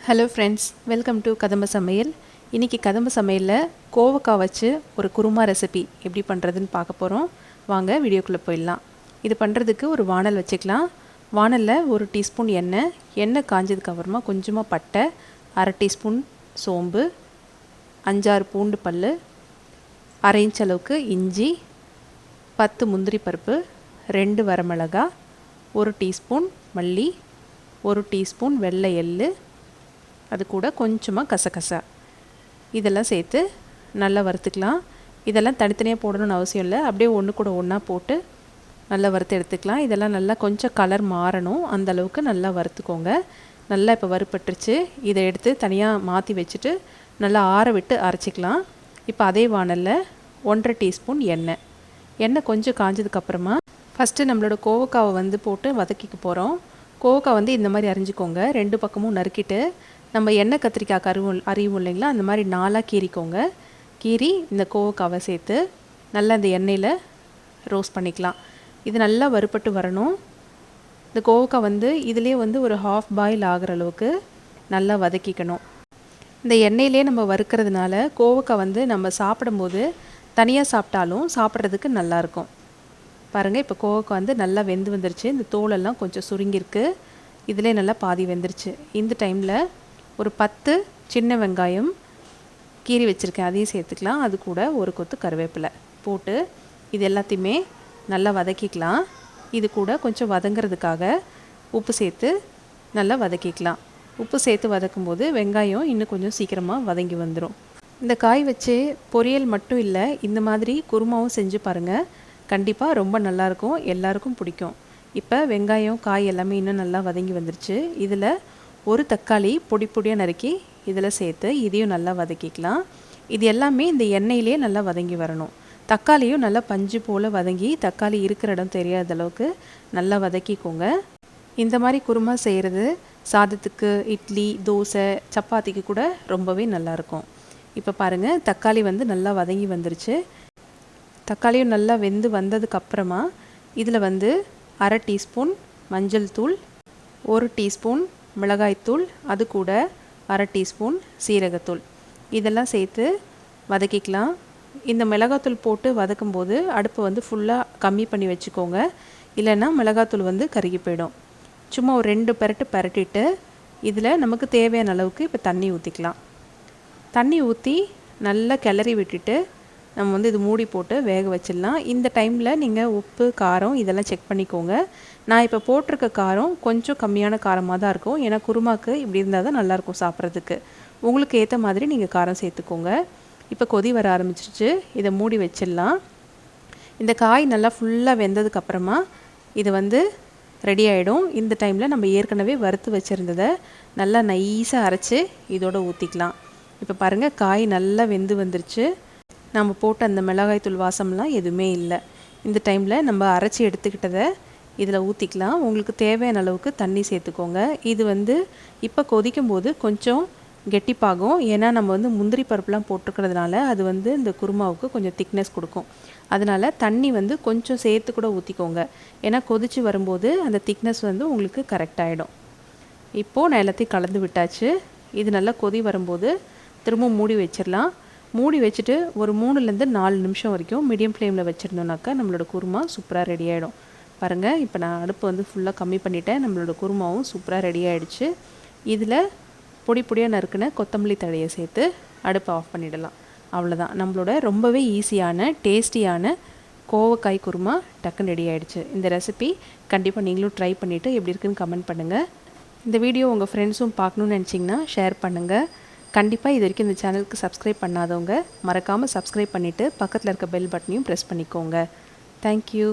Hello friends, welcome to கதம்ப சமையல். இன்றைக்கி கதம்ப சமையலில் கோவக்காய் வச்சு ஒரு குருமா ரெசிபி எப்படி பண்ணுறதுன்னு பார்க்க போகிறோம். வாங்க வீடியோக்குள்ளே போயிடலாம். இது பண்ணுறதுக்கு ஒரு வானல் வச்சுக்கலாம். வானலில் 1 டீஸ்பூன் எண்ணெய் காஞ்சதுக்கு அப்புறமா கொஞ்சமாக பட்டை, 1/2 டீஸ்பூன் சோம்பு, 5-6 பூண்டு பல், 1/2 இன்ச் அளவுக்கு இஞ்சி, 10 முந்திரி பருப்பு, 2 வரமிளகா, 1 டீஸ்பூன் மல்லி, 1 டீஸ்பூன் வெள்ளை எள்ளு, அது கூட கொஞ்சமாக கசகசா இதெல்லாம் சேர்த்து நல்லா வறுத்துக்கலாம். இதெல்லாம் தனித்தனியாக போடணும்னு அவசியம் இல்லை, அப்படியே ஒன்று கூட ஒன்றா போட்டு நல்லா வறுத்து எடுத்துக்கலாம். இதெல்லாம் நல்லா கொஞ்சம் கலர் மாறணும், அந்த அளவுக்கு நல்லா வறுத்துக்கோங்க. நல்லா இப்போ வறுப்பட்டுருச்சு. இதை எடுத்து தனியாக மாற்றி வச்சுட்டு நல்லா ஆற விட்டு அரைச்சிக்கலாம். இப்போ அதே வானலில் 1/2 டீஸ்பூன் எண்ணெய் கொஞ்சம் காஞ்சதுக்கப்புறமா ஃபஸ்ட்டு நம்மளோட கோவக்காவை போட்டு வதக்கிக்க போகிறோம். கோவக்காய் இந்த மாதிரி அரிஞ்சிக்கோங்க. 2 பக்கமும் நறுக்கிட்டு நம்ம எண்ணெய் கத்திரிக்காய் அறிவும் இல்லைங்களா, அந்த மாதிரி 4ஆக கீறிக்கோங்க. கீறி இந்த கோவக்காவை சேர்த்து நல்லா இந்த எண்ணெயில் ரோஸ்ட் பண்ணிக்கலாம். இது நல்லா வறுப்பட்டு வரணும். இந்த கோவக்காய் இதிலே ஒரு ஹாஃப் பாயில் ஆகிற அளவுக்கு நல்லா வதக்கிக்கணும். இந்த எண்ணெயிலே நம்ம வறுக்கிறதுனால கோவக்காய் நம்ம சாப்பிடும்போது தனியாக சாப்பிட்டாலும் சாப்பிட்றதுக்கு நல்லாயிருக்கும். பாருங்கள், இப்போ கோவக்காய் நல்லா வெந்து வந்துருச்சு. இந்த தோலெல்லாம் கொஞ்சம் சுருங்கிருக்கு. இதிலே நல்லா பாதி வெந்துருச்சு. இந்த டைமில் ஒரு 10 சின்ன வெங்காயம் கீறி வச்சுருக்கேன், அதையும் சேர்த்துக்கலாம். அது கூட ஒரு கொத்து கருவேப்பிலை போட்டு இது எல்லாத்தையுமே நல்லா வதக்கிக்கலாம். இது கூட கொஞ்சம் வதங்கிறதுக்காக உப்பு சேர்த்து நல்லா வதக்கிக்கலாம். உப்பு சேர்த்து வதக்கும்போது வெங்காயம் இன்னும் கொஞ்சம் சீக்கிரமாக வதங்கி வந்துடும். இந்த காய் வச்சு பொரியல் மட்டும் இல்லை, இந்த மாதிரி குருமாவும் செஞ்சு பாருங்கள். கண்டிப்பாக ரொம்ப நல்லாயிருக்கும், எல்லாருக்கும் பிடிக்கும். இப்போ வெங்காயம் காய் எல்லாமே இன்னும் நல்லா வதங்கி வந்துருச்சு. இதில் ஒரு தக்காளி பொடி பொடியாக நறுக்கி இதில் சேர்த்து இதையும் நல்லா வதக்கிக்கலாம். இது எல்லாமே இந்த எண்ணெயிலே நல்லா வதங்கி வரணும். தக்காளியும் நல்லா பஞ்சு போல் வதங்கி தக்காளி இருக்கிற இடம் தெரியாத அளவுக்கு நல்லா வதக்கிக்கோங்க. இந்த மாதிரி குருமா செய்கிறது சாதத்துக்கு, இட்லி, தோசை, சப்பாத்திக்கு கூட ரொம்பவே நல்லாயிருக்கும். இப்போ பாருங்கள், தக்காளி நல்லா வதங்கி வந்துருச்சு. தக்காளியும் நல்லா வெந்து வந்ததுக்கப்புறமா இதில் 1/2 டீஸ்பூன் மஞ்சள் தூள், 1 டீஸ்பூன் மிளகாய்த்தூள், அது கூட 1/2 டீஸ்பூன் சீரகத்தூள் இதெல்லாம் சேர்த்து வதக்கிக்கலாம். இந்த மிளகாத்தூள் போட்டு வதக்கும்போது அடுப்பை ஃபுல்லாக கம்மி பண்ணி வச்சுக்கோங்க, இல்லைன்னா மிளகாத்தூள் கருகி போயிடும். சும்மா ஒரு 2 பெரட்டு பரட்டிட்டு இதில் நமக்கு தேவையான அளவுக்கு இப்போ தண்ணி ஊற்றிக்கலாம். தண்ணி ஊற்றி நல்லா கிளறி விட்டுட்டு நம்ம இது மூடி போட்டு வேக வச்சிடலாம். இந்த டைமில் நீங்கள் உப்பு, காரம் இதெல்லாம் செக் பண்ணிக்கோங்க. நான் இப்போ போட்டிருக்க காரம் கொஞ்சம் கம்மியான காரமாக தான் இருக்கும், ஏன்னா குருமாக்கு இப்படி இருந்தால் தான் நல்லாயிருக்கும் சாப்பிட்றதுக்கு. உங்களுக்கு ஏற்ற மாதிரி நீங்கள் காரம் சேர்த்துக்கோங்க. இப்போ கொதி வர ஆரம்பிச்சிருச்சு, இதை மூடி வச்சிடலாம். இந்த காய் நல்லா ஃபுல்லாக வெந்ததுக்கப்புறமா இது ரெடி ஆகிடும். இந்த டைமில் நம்ம ஏற்கனவே வறுத்து வச்சுருந்ததை நல்லா நைஸாக அரைச்சி இதோடு ஊற்றிக்கலாம். இப்போ பாருங்கள், காய் நல்லா வெந்து வந்துருச்சு. நம்ம போட்ட அந்த மிளகாய்த்தூள் வாசம்லாம் எதுவுமே இல்லை. இந்த டைமில் நம்ம அரைச்சி எடுத்துக்கிட்டதை இதில் ஊற்றிக்கலாம். உங்களுக்கு தேவையான அளவுக்கு தண்ணி சேர்த்துக்கோங்க. இது இப்போ கொதிக்கும் போது கொஞ்சம் கெட்டிப்பாகும், ஏன்னா நம்ம முந்திரி பருப்புலாம் போட்டிருக்கிறதுனால அது இந்த குருமாவுக்கு கொஞ்சம் திக்னஸ் கொடுக்கும். அதனால் தண்ணி கொஞ்சம் சேர்த்து கூட ஊற்றிக்கோங்க, ஏன்னா கொதித்து வரும்போது அந்த திக்னஸ் உங்களுக்கு கரெக்டாகிடும். இப்போது நான் எல்லாத்தையும் கலந்து விட்டாச்சு. இது நல்லா கொதி வரும்போது திரும்ப மூடி வச்சிடலாம். மூடி வச்சுட்டு ஒரு 3-4 நிமிஷம் வரைக்கும் மீடியம் ஃப்ளேமில் வச்சுருந்தோம்னாக்கா நம்மளோட குருமா சூப்பராக ரெடி ஆகிடும். பாருங்கள், இப்போ நான் அடுப்பு ஃபுல்லாக கம்மி பண்ணிட்டேன். நம்மளோட குருமாவும் சூப்பராக ரெடி ஆகிடுச்சு. இதில் பொடி பொடியாக நறுக்கின கொத்தமல்லி தழையை சேர்த்து அடுப்பை ஆஃப் பண்ணிடலாம். அவ்வளோதான், நம்மளோட ரொம்பவே ஈஸியான டேஸ்டியான கோவக்காய் குருமா டக்குன்னு ரெடி ஆகிடுச்சு. இந்த ரெசிபி கண்டிப்பாக நீங்களும் ட்ரை பண்ணிவிட்டு எப்படி இருக்குன்னு கமெண்ட் பண்ணுங்கள். இந்த வீடியோ உங்கள் ஃப்ரெண்ட்ஸும் பார்க்கணுன்னு நினச்சிங்கன்னா ஷேர் பண்ணுங்கள். கண்டிப்பாக இது வரைக்கும் இந்த சேனலுக்கு சப்ஸ்கிரைப் பண்ணாதவங்க மறக்காமல் சப்ஸ்கிரைப் பண்ணிவிட்டு பக்கத்தில் இருக்க பெல் பட்டனையும் ப்ரெஸ் பண்ணிக்கோங்க. தேங்க்யூ.